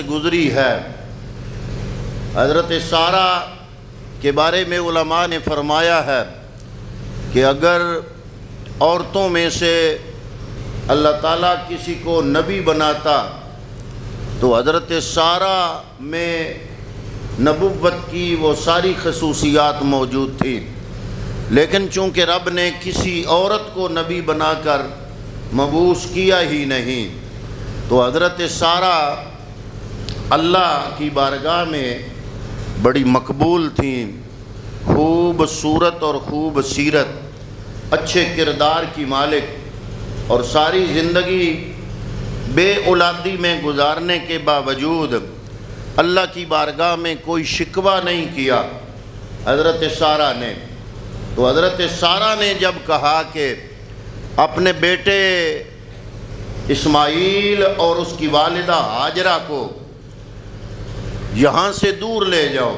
سے گزری ہے۔ حضرت سارہ کے بارے میں علماء نے فرمایا ہے کہ اگر عورتوں میں سے اللہ تعالیٰ کسی کو نبی بناتا تو حضرت سارہ میں نبوت کی وہ ساری خصوصیات موجود تھیں، لیکن چونکہ رب نے کسی عورت کو نبی بنا کر مبعوث کیا ہی نہیں، تو حضرت سارہ اللہ کی بارگاہ میں بڑی مقبول تھیں، خوب صورت اور خوب سیرت، اچھے کردار کی مالک، اور ساری زندگی بے اولادی میں گزارنے کے باوجود اللہ کی بارگاہ میں کوئی شکوہ نہیں کیا حضرت سارہ نے۔ تو حضرت سارہ نے جب کہا کہ اپنے بیٹے اسماعیل اور اس کی والدہ ہاجرہ کو یہاں سے دور لے جاؤ،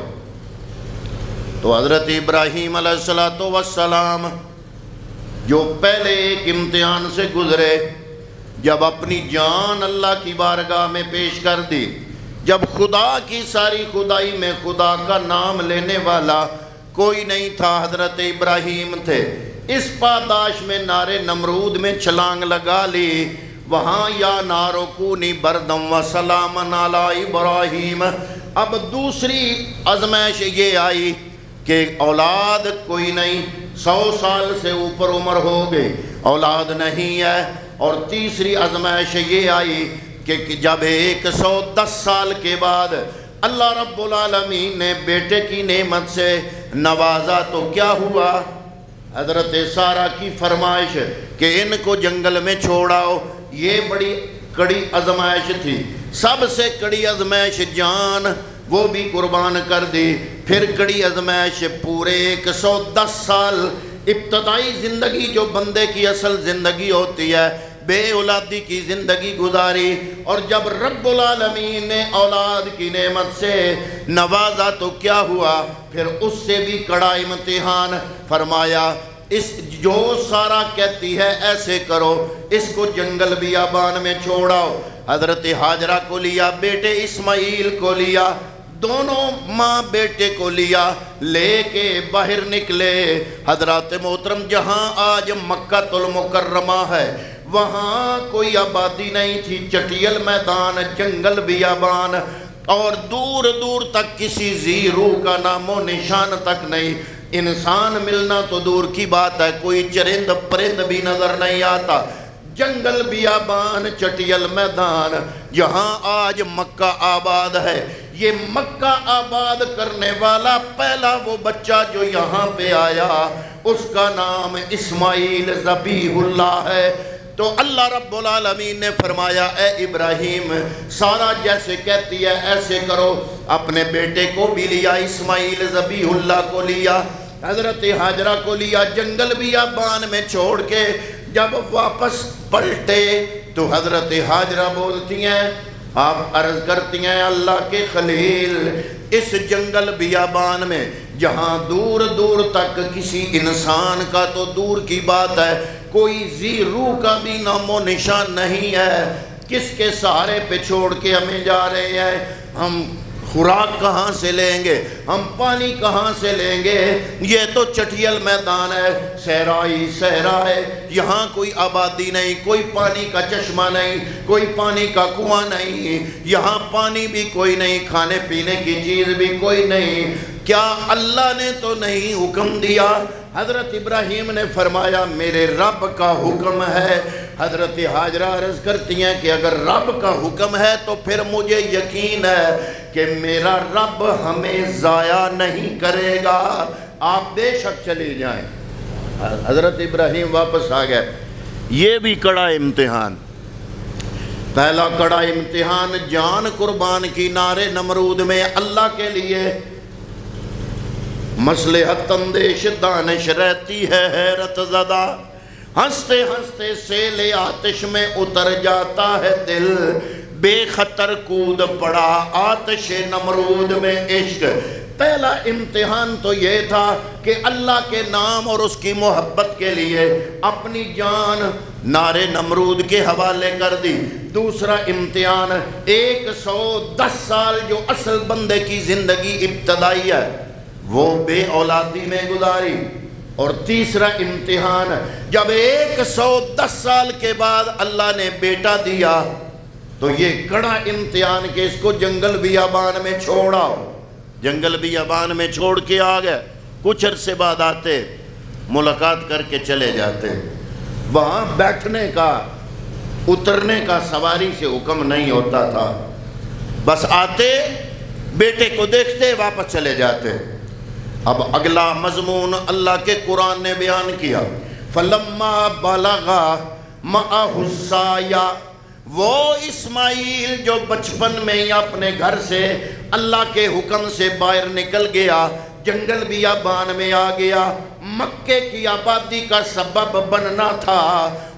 تو حضرت ابراہیم علیہ السلام جو پہلے ایک امتحان سے گزرے، جب اپنی جان اللہ کی بارگاہ میں پیش کر دی، جب خدا کی ساری خدائی میں خدا کا نام لینے والا کوئی نہیں تھا، حضرت ابراہیم تھے، اس پاداش میں نار نمرود میں چھلانگ لگا لی، وہاں یا نارو کونی بردم و سلام علی ابراہیم۔ اب دوسری آزمائش یہ آئی کہ اولاد کوئی نہیں، 100 سال سے اوپر عمر ہو گئی، اولاد نہیں ہے، اور تیسری آزمائش یہ آئی کہ جب 110 سال کے بعد اللہ رب العالمین نے بیٹے کی نعمت سے نوازا تو کیا ہوا؟ حضرت سارہ کی فرمائش کہ ان کو جنگل میں چھوڑاؤ، یہ بڑی کڑی آزمائش تھی، سب سے کڑی آزمائش جان وہ بھی قربان کر دی، پھر کڑی آزمائش پورے 110 سال ابتدائی زندگی جو بندے کی اصل زندگی ہوتی ہے، بے اولادی کی زندگی گزاری، اور جب رب العالمین نے اولاد کی نعمت سے نوازا تو کیا ہوا؟ پھر اس سے بھی کڑا امتحان، فرمایا اس جو سارہ کہتی ہے ایسے کرو، اس کو جنگل بیابان میں چھوڑاؤ۔ حضرت ہاجرہ کو لیا، بیٹے اسماعیل کو لیا، دونوں ماں بیٹے کو لیا، لے کے باہر نکلے۔ حضرات محترم، جہاں آج مکہ المکرمہ ہے وہاں کوئی آبادی نہیں تھی، چٹیل میدان، جنگل بیابان، اور دور دور تک کسی ذی روح کا نام و نشان تک نہیں، انسان ملنا تو دور کی بات ہے، کوئی چرند پرند بھی نظر نہیں آتا، جنگل بیابان، چٹیل میدان، جہاں آج مکہ آباد ہے۔ یہ مکہ آباد کرنے والا پہلا وہ بچہ جو یہاں پہ آیا، اس کا نام اسماعیل ذبیح اللہ ہے۔ تو اللہ رب العالمین نے فرمایا اے ابراہیم، سارہ جیسے کہتی ہے ایسے کرو، اپنے بیٹے کو بھی لیا، اسماعیل ذبیح اللہ کو لیا، حضرت ہاجرہ کو لیا، جنگل بیابان میں چھوڑ کے جب واپس پلٹے تو حضرت ہاجرہ بولتی ہیں، آپ عرض کرتی ہیں اللہ کے خلیل، اس جنگل بیابان میں جہاں دور دور تک کسی انسان کا تو دور کی بات ہے، کوئی ذی روح کا بھی نام و نشان نہیں ہے، کس کے سہارے پہ چھوڑ کے ہمیں جا رہے ہیں؟ ہم خوراک کہاں سے لیں گے؟ ہم پانی کہاں سے لیں گے؟ یہ تو چٹیل میدان ہے، صحرائی صحرا ہے، یہاں کوئی آبادی نہیں، کوئی پانی کا چشمہ نہیں، کوئی پانی کا کنواں نہیں، یہاں پانی بھی کوئی نہیں، کھانے پینے کی چیز بھی کوئی نہیں، کیا اللہ نے تو نہیں حکم دیا؟ حضرت ابراہیم نے فرمایا میرے رب کا حکم ہے۔ حضرت ہاجرہ عرض کرتی ہیں کہ اگر رب کا حکم ہے تو پھر مجھے یقین ہے کہ میرا رب ہمیں ضائع نہیں کرے گا، آپ بے شک چلی جائیں۔ حضرت ابراہیم واپس آ گئے۔ یہ بھی کڑا امتحان، پہلا کڑا امتحان جان قربان کی نار نمرود میں اللہ کے لیے، مصلحت اندیش دانش رہتی ہے حیرت زدہ، ہنستے ہنستے سیل آتش میں اتر جاتا ہے دل، بے خطر کود پڑا آتش نمرود میں عشق، پہلا امتحان تو یہ تھا کہ اللہ کے نام اور اس کی محبت کے لیے اپنی جان نار نمرود کے حوالے کر دی۔ دوسرا امتحان 110 سال جو اصل بندے کی زندگی ابتدائی ہے وہ بے اولادی میں گزاری۔ اور تیسرا امتحان جب 110 سال کے بعد اللہ نے بیٹا دیا تو یہ کڑا امتحان کہ اس کو جنگل بیابان میں چھوڑا۔ جنگل بیابان میں چھوڑ کے آ گئے، کچھ عرصے بعد آتے ملاقات کر کے چلے جاتے۔ وہاں بیٹھنے کا اترنے کا سواری سے حکم نہیں ہوتا تھا، بس آتے بیٹے کو دیکھتے واپس چلے جاتے۔ اب اگلا مضمون اللہ کے قرآن نے بیان کیا، فَلَمَّا بَلَغَ مَعَهُ السَّعْيَ، وہ اسماعیل جو بچپن میں ہی اپنے گھر سے اللہ کے حکم سے باہر نکل گیا، جنگل بیابان میں آ گیا، مکے کی آبادی کا سبب بننا تھا۔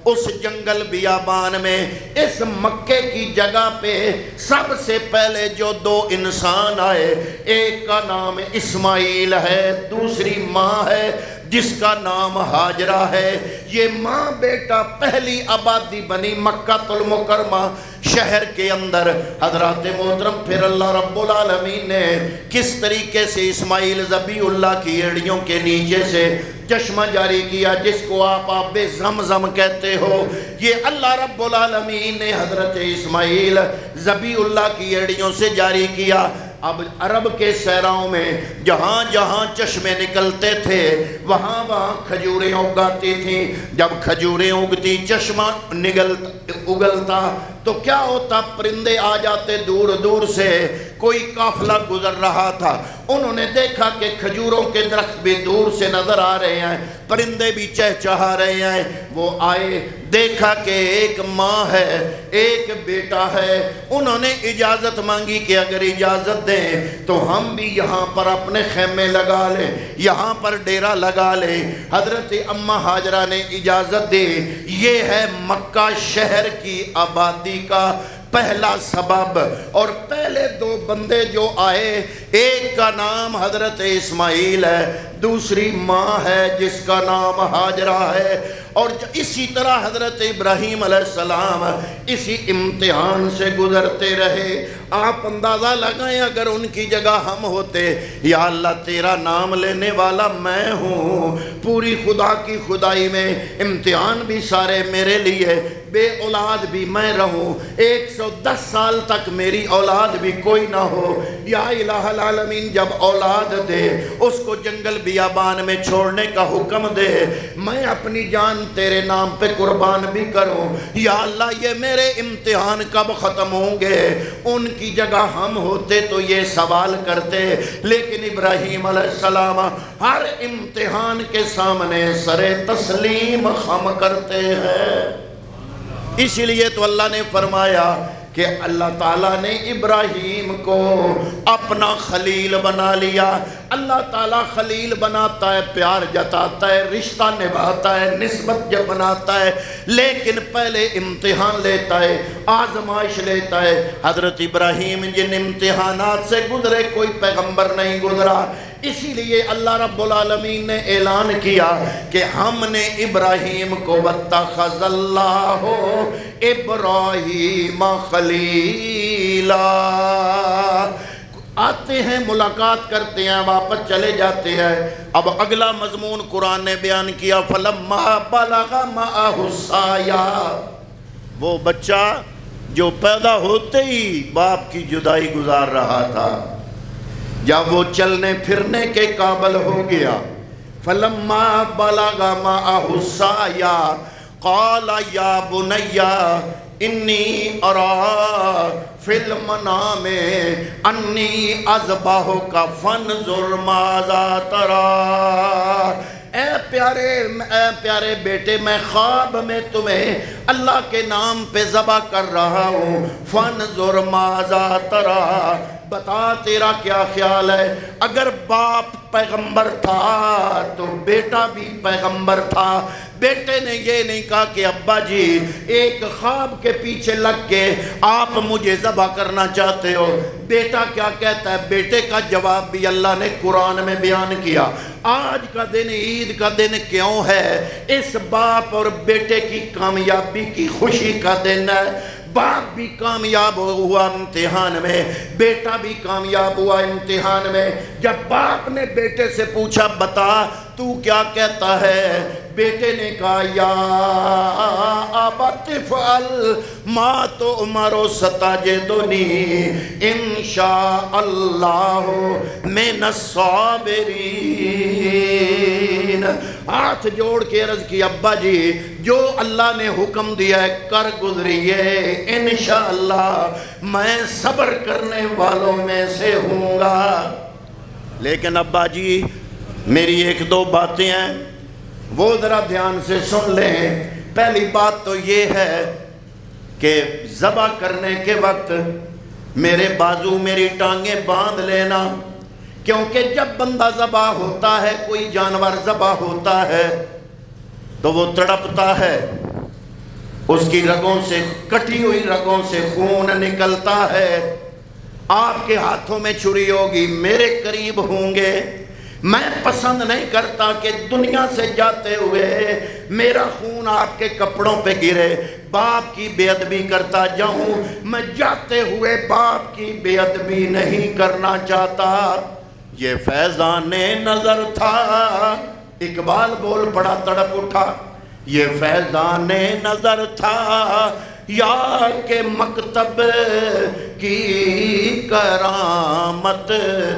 اس جنگل بیابان میں اس مکے کی جگہ پہ سب سے پہلے جو دو انسان آئے، ایک کا نام اسماعیل ہے، دوسری ماں ہے جس کا نام ہاجرہ ہے۔ یہ ماں بیٹا پہلی آبادی بنی مکہ المکرمہ شہر کے اندر۔ حضرات محترم پھر اللہ رب العالمین نے کس طریقے سے اسماعیل ذبیح اللہ کی ایڑیوں کے نیچے سے چشمہ جاری کیا جس کو آپ آب زمزم کہتے ہو، یہ اللہ رب العالمین نے حضرت اسماعیل ذبیح اللہ کی ایڑیوں سے جاری کیا۔ اب عرب کے صحراؤں میں جہاں جہاں چشمے نکلتے تھے وہاں وہاں کھجوریں اگاتی تھیں۔ جب کھجوریں اگتی چشمہ اگلتا تو کیا ہوتا، پرندے آ جاتے دور دور سے۔ کوئی قافلہ گزر رہا تھا، انہوں نے دیکھا کہ کھجوروں کے درخت بھی دور سے نظر آ رہے ہیں، پرندے بھی چہچہا رہے ہیں۔ وہ آئے، دیکھا کہ ایک ماں ہے ایک بیٹا ہے۔ انہوں نے اجازت مانگی کہ اگر اجازت دیں تو ہم بھی یہاں پر اپنے خیمے لگا لیں، یہاں پر ڈیرہ لگا لیں۔ حضرت اماں ہاجرہ نے اجازت دی۔ یہ ہے مکہ شہر کی آبادی کا پہلا سبب۔ اور پہلے دو بندے جو آئے، ایک کا نام حضرت اسماعیل ہے، دوسری ماں ہے جس کا نام ہاجرہ ہے۔ اور اسی طرح حضرت ابراہیم علیہ السلام اسی امتحان سے گزرتے رہے۔ آپ اندازہ لگائیں اگر ان کی جگہ ہم ہوتے، یا اللہ تیرا نام لینے والا میں ہوں، پوری خدا کی خدائی میں امتحان بھی سارے میرے لیے، بے اولاد بھی میں رہوں، 110 سال تک میری اولاد بھی کوئی نہ ہو، یا الہ العالمین جب اولاد دے اس کو جنگل بیابان میں چھوڑنے کا حکم دے، میں اپنی جان تیرے نام پہ قربان بھی کروں۔ یا اللہ یہ میرے امتحان کب ختم ہوں گے؟ ان کی جگہ ہم ہوتے تو یہ سوال کرتے، لیکن ابراہیم علیہ السلام ہر امتحان کے سامنے سر تسلیم خم کرتے ہیں۔ اسی لیے تو اللہ نے فرمایا کہ اللہ تعالیٰ نے ابراہیم کو اپنا خلیل بنا لیا۔ اللہ تعالیٰ خلیل بناتا ہے، پیار جتاتا ہے، رشتہ نبھاتا ہے، نسبت جب بناتا ہے، لیکن پہلے امتحان لیتا ہے، آزمائش لیتا ہے۔ حضرت ابراہیم جن امتحانات سے گزرے کوئی پیغمبر نہیں گزرا، اسی لیے اللہ رب العالمین نے اعلان کیا کہ ہم نے ابراہیم کو وَاتَّخَذَ اللَّهُ ابراہیم خلیلا۔ آتے ہیں، ملاقات کرتے ہیں، واپس چلے جاتے ہیں۔ اب اگلا مضمون قرآن نے بیان کیا، فَلَمَّا بَلَغَ مَعَهُ السَّعْيَ، وہ بچہ جو پیدا ہوتے ہی باپ کی جدائی گزار رہا تھا، جب وہ چلنے پھرنے کے قابل ہو گیا، فَلَمَّا بَلَغَ مَعَهُ السَّعْيَ قَالَ يَا بُنَيَّ إِنِّي أَرَىٰ فِي الْمَنَامِ أَنِّي أَذْبَحُكَ فَانْظُرْ مَاذَا تَرَىٰ۔ اے پیارے بیٹے، میں خواب میں تمہیں اللہ کے نام پہ ذبح کر رہا ہوں، فانظر ماذا ترى، بتا تیرا کیا خیال ہے؟ اگر باپ پیغمبر تھا تو بیٹا بھی پیغمبر تھا۔ بیٹے نے یہ نہیں کہا کہ ابا جی ایک خواب کے پیچھے لگ کے آپ مجھے ذبح کرنا چاہتے ہو۔ بیٹا کیا کہتا ہے؟ بیٹے کا جواب بھی اللہ نے قرآن میں بیان کیا۔ آج کا دن عید کا دن کیوں ہے؟ اس باپ اور بیٹے کی کامیابی کی خوشی کا دن ہے۔ باپ بھی کامیاب ہوا امتحان میں، بیٹا بھی کامیاب ہوا امتحان میں۔ جب باپ نے بیٹے سے پوچھا بتا تو کیا کہتا ہے؟ بیٹے نے کہا یا ابت افعل ما تؤمر ستجدنی انشاء اللہ من الصابرین۔ ہاتھ جوڑ کے عرض کی ابا جی جو اللہ نے حکم دیا ہے کر گزریے، انشاءاللہ میں صبر کرنے والوں میں سے ہوں گا۔ لیکن ابا جی میری ایک دو باتیں ہیں وہ ذرا دھیان سے سن لیں۔ پہلی بات تو یہ ہے کہ ذبح کرنے کے وقت میرے بازو میری ٹانگیں باندھ لینا، کیونکہ جب بندہ ذبح ہوتا ہے، کوئی جانور ذبح ہوتا ہے تو وہ تڑپتا ہے، اس کی رگوں سے کٹی ہوئی رگوں سے خون نکلتا ہے۔ آپ کے ہاتھوں میں چھری ہوگی، میرے قریب ہوں گے، میں پسند نہیں کرتا کہ دنیا سے جاتے ہوئے میرا خون آپ کے کپڑوں پہ گرے، باپ کی بے ادبی کرتا جاؤں، میں جاتے ہوئے باپ کی بے ادبی نہیں کرنا چاہتا۔ یہ فیضان نظر تھا، اقبال بول پڑا تڑپ اٹھا، یہ فیضان نظر تھا یا کہ مکتب کی کرامت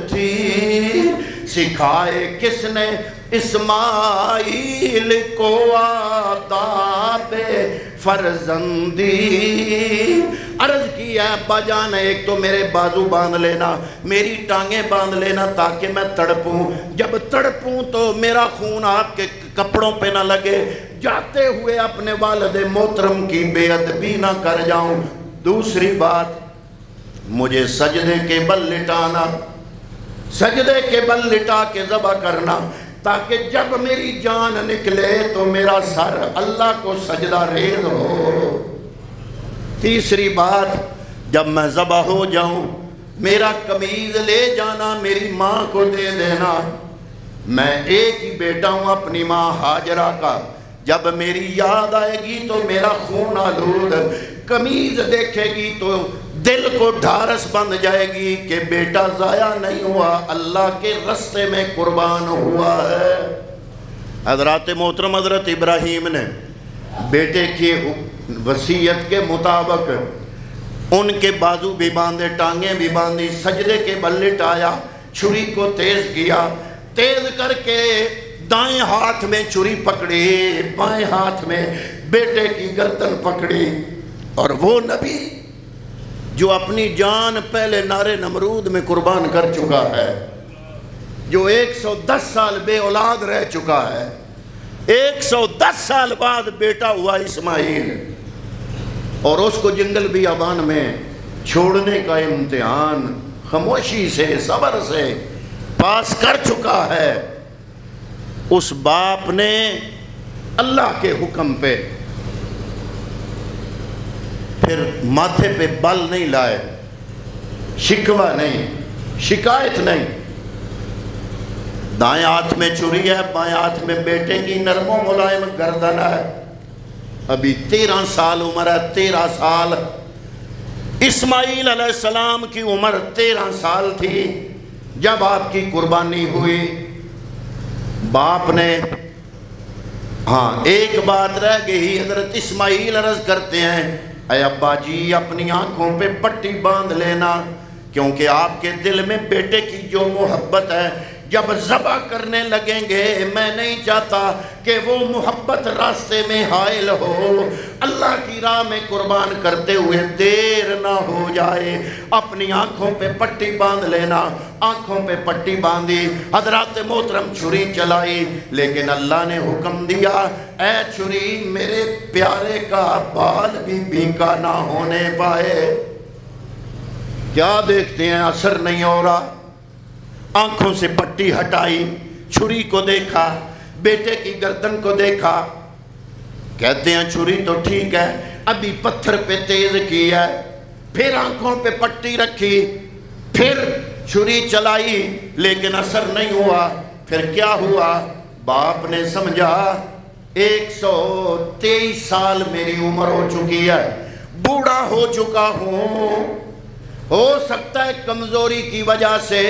تھی، سکھائے کس نے اسماعیل کو آداب فرزندی۔ عرض کیا ابا جان ایک تو میرے بازو باندھ لینا، میری ٹانگیں باندھ لینا تاکہ میں تڑپوں، جب تڑپوں تو میرا خون آپ کے کپڑوں پہ نہ لگے، جاتے ہوئے اپنے والد محترم کی بے ادبی نہ کر جاؤں۔ دوسری بات مجھے سجدے کے بل لٹانا، سجدے کے بل لٹا کے ذبح کرنا تاکہ جب میری جان نکلے تو میرا سر اللہ کو سجدہ ریز ہو۔ تیسری بات جب میں ذبح ہو جاؤں میرا قمیض لے جانا میری ماں کو دے دینا۔ میں ایک ہی بیٹا ہوں اپنی ماں ہاجرہ کا، جب میری یاد آئے گی تو میرا خون آلود، قمیض دیکھے گی تو دل کو ڈھارس بند جائے گی کہ بیٹا ضائع نہیں ہوا، اللہ کے رستے میں قربان ہوا ہے۔ حضرات محترم حضرت ابراہیم نے بیٹے کی وصیت کے مطابق ان کے بازو بھی باندھے، ٹانگیں بھی باندھی، سجدے کے بل لٹایا، چھری کو تیز کیا، تیز کر کے دائیں ہاتھ میں چھری پکڑی، بائیں ہاتھ میں بیٹے کی گردن پکڑی۔ اور وہ نبی جو اپنی جان پہلے نار نمرود میں قربان کر چکا ہے، جو 110 سال بے اولاد رہ چکا ہے، 110 سال بعد بیٹا ہوا اسماعیل، اور اس کو جنگل بیابان میں چھوڑنے کا امتحان خاموشی سے صبر سے پاس کر چکا ہے۔ اس باپ نے اللہ کے حکم پہ پھر ماتھے پہ بل نہیں لائے، شکوہ نہیں، شکایت نہیں، دائیں ہاتھ میں چھری ہے، بائیں ہاتھ میں بیٹے کی نرم و ملائم گردن ہے، ابھی 13 سال عمر ہے، 13 سال، اسماعیل علیہ السلام کی عمر 13 سال تھی جب آپ کی قربانی ہوئی۔ باپ نے ایک بات رہ گئی، حضرت اسماعیل عرض کرتے ہیں اے ابا جی اپنی آنکھوں پہ پٹی باندھ لینا، کیونکہ آپ کے دل میں بیٹے کی جو محبت ہے جب ذبح کرنے لگیں گے میں نہیں چاہتا کہ وہ محبت راستے میں حائل ہو، اللہ کی راہ میں قربان کرتے ہوئے دیر نہ ہو جائے۔ اپنی آنکھوں پہ پٹی باندھ لینا، آنکھوں پہ پٹی باندھی، حضرات محترم چھری چلائی، لیکن اللہ نے حکم دیا اے چھری میرے پیارے کا بال بھی بیکا نہ ہونے پائے۔ کیا دیکھتے ہیں؟ اثر نہیں ہو رہا۔ آنکھوں سے پٹی ہٹائی، چھری کو دیکھا، بیٹے کی گردن کو دیکھا، کہتے ہیں چھری تو ٹھیک ہے، ابھی پتھر پہ تیز کی ہے، پھر آنکھوں پہ پٹی رکھی، پھر چھری چلائی، لیکن اثر نہیں ہوا۔ پھر کیا ہوا؟ باپ نے سمجھا 123 سال میری عمر ہو چکی ہے، بوڑھا ہو چکا ہوں، ہو سکتا ہے کمزوری کی وجہ سے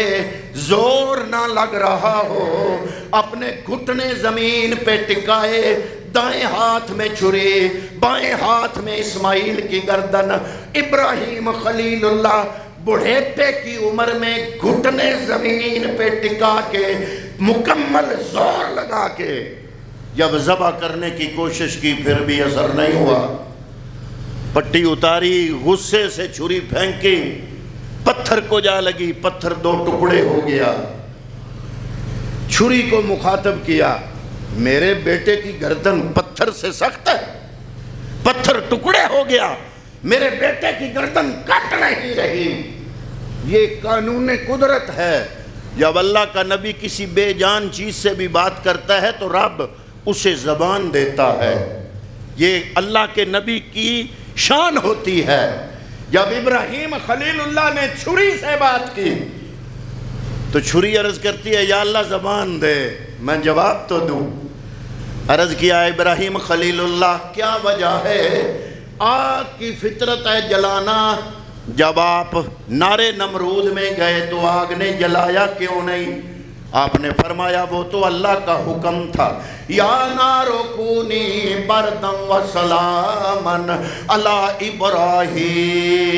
زور نہ لگ رہا ہو۔ اپنے گھٹنے زمین پہ ٹکائے، دائیں ہاتھ میں چھری، بائیں ہاتھ میں اسماعیل کی گردن۔ ابراہیم خلیل اللہ بڑھیپے کی عمر میں گھٹنے زمین پہ ٹکا کے مکمل زور لگا کے جب ذبح کرنے کی کوشش کی، پھر بھی اثر نہیں ہوا۔ پٹی اتاری، غصے سے چھری پھینکی، پتھر کو جا لگی، پتھر 2 ٹکڑے ہو گیا۔ چھری کو مخاطب کیا، میرے بیٹے کی گردن پتھر سے سخت ہے، پتھر ٹکڑے ہو گیا، میرے بیٹے کی گردن کٹ نہیں رہی۔ یہ قانون قدرت ہے، جب اللہ کا نبی کسی بے جان چیز سے بھی بات کرتا ہے تو رب اسے زبان دیتا ہے۔ یہ اللہ کے نبی کی شان ہوتی ہے۔ جب ابراہیم خلیل اللہ نے چھری سے بات کی تو چھری عرض کرتی ہے یا اللہ زبان دے، میں جواب تو دوں۔ عرض کیا ابراہیم خلیل اللہ کیا وجہ ہے؟ آگ کی فطرت ہے جلانا، جب آپ نارے نمرود میں گئے تو آگ نے جلایا کیوں نہیں؟ آپ نے فرمایا وہ تو اللہ کا حکم تھا، یا نارو کونی بردم و سلامن علی ابراہیم۔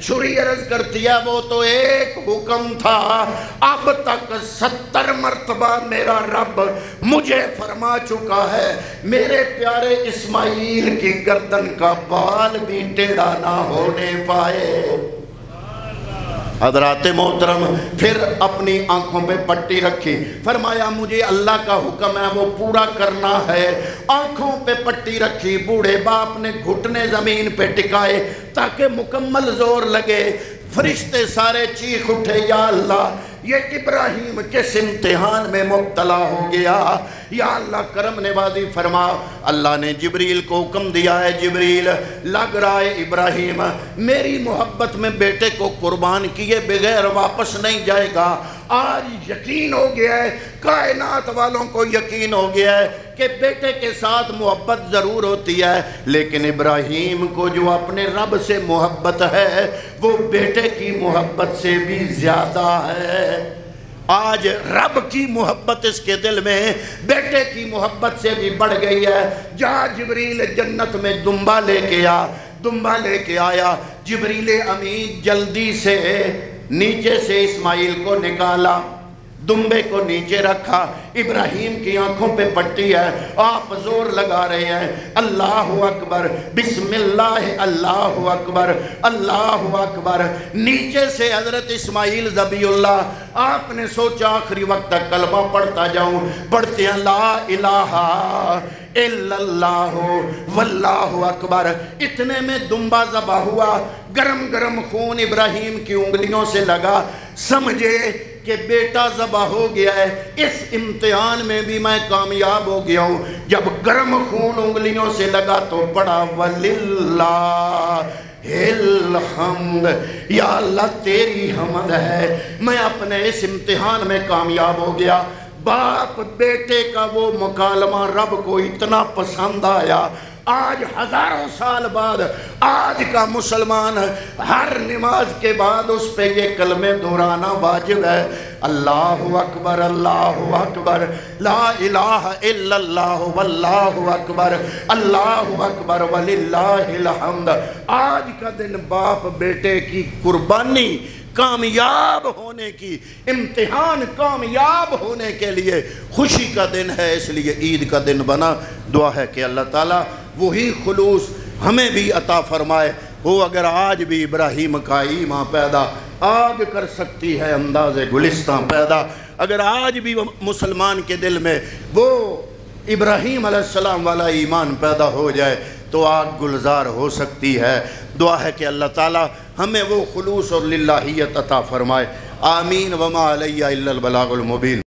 چھری عرض کرتی ہے وہ تو ایک حکم تھا، اب تک 70 مرتبہ میرا رب مجھے فرما چکا ہے میرے پیارے اسماعیل کی گردن کا بال بھی ٹیڑھا نہ ہونے پائے۔ حضرات محترم پھر اپنی آنکھوں پہ پٹی رکھی، فرمایا مجھے اللہ کا حکم ہے وہ پورا کرنا ہے۔ آنکھوں پہ پٹی رکھی، بوڑھے باپ نے گھٹنے زمین پہ ٹکائے تاکہ مکمل زور لگے۔ فرشتے سارے چیخ اٹھے یا اللہ یہ ابراہیم کس امتحان میں مبتلا ہو گیا، یا اللہ کرم نوازی فرما۔ اللہ نے جبریل کو حکم دیا ہے جبریل لگ رہا ہے ابراہیم میری محبت میں بیٹے کو قربان کیے بغیر واپس نہیں جائے گا۔ آج یقین ہو گیا ہے، کائنات والوں کو یقین ہو گیا ہے کہ بیٹے کے ساتھ محبت ضرور ہوتی ہے، لیکن ابراہیم کو جو اپنے رب سے محبت ہے وہ بیٹے کی محبت سے بھی زیادہ ہے۔ آج رب کی محبت اس کے دل میں بیٹے کی محبت سے بھی بڑھ گئی ہے۔ جہاں جبریل جنت میں دمبا لے کے آیا، جبریل امین جلدی سے نیچے سے اسماعیل کو نکالا، دمبے کو نیچے رکھا۔ ابراہیم کی آنکھوں پہ پٹی ہے، آپ زور لگا رہے ہیں اللہ اکبر بسم اللہ اللہ اکبر اللہ اکبر۔ نیچے سے حضرت اسماعیل ذبیح اللہ، آپ نے سوچا آخری وقت تک کلمہ پڑھتا جاؤں، پڑھتے ہیں لا الہ الا اللہ واللہ اکبر۔ اتنے میں دمبا ذبح ہوا، گرم گرم خون ابراہیم کی انگلیوں سے لگا، سمجھے کہ بیٹا ذبح ہو گیا ہے، اس امتحان میں بھی میں کامیاب ہو گیا ہوں۔ جب گرم خون انگلیوں سے لگا تو پڑا وَلِلَّهِ الحمد، یا اللہ تیری حمد ہے، میں اپنے اس امتحان میں کامیاب ہو گیا۔ باپ بیٹے کا وہ مکالمہ رب کو اتنا پسند آیا، آج ہزاروں سال بعد آج کا مسلمان ہر نماز کے بعد اس پہ یہ کلمے دہرانا واجب ہے، اللہ اکبر لا الہ الا اللہ واللہ اکبر وللہ الحمد۔ آج کا دن باپ بیٹے کی قربانی کامیاب ہونے کی، امتحان کامیاب ہونے کے لیے خوشی کا دن ہے، اس لیے عید کا دن بنا۔ دعا ہے کہ اللہ تعالیٰ وہی خلوص ہمیں بھی عطا فرمائے۔ وہ اگر آج بھی ابراہیم کا ایمان پیدا آگ کر سکتی ہے انداز گلستان پیدا، اگر آج بھی مسلمان کے دل میں وہ ابراہیم علیہ السلام والا ایمان پیدا ہو جائے تو آگ گلزار ہو سکتی ہے۔ دعا ہے کہ اللہ تعالیٰ ہمیں وہ خلوص اور للہیت عطا فرمائے۔ آمین۔ وما علیہ الا البلاغ المبین۔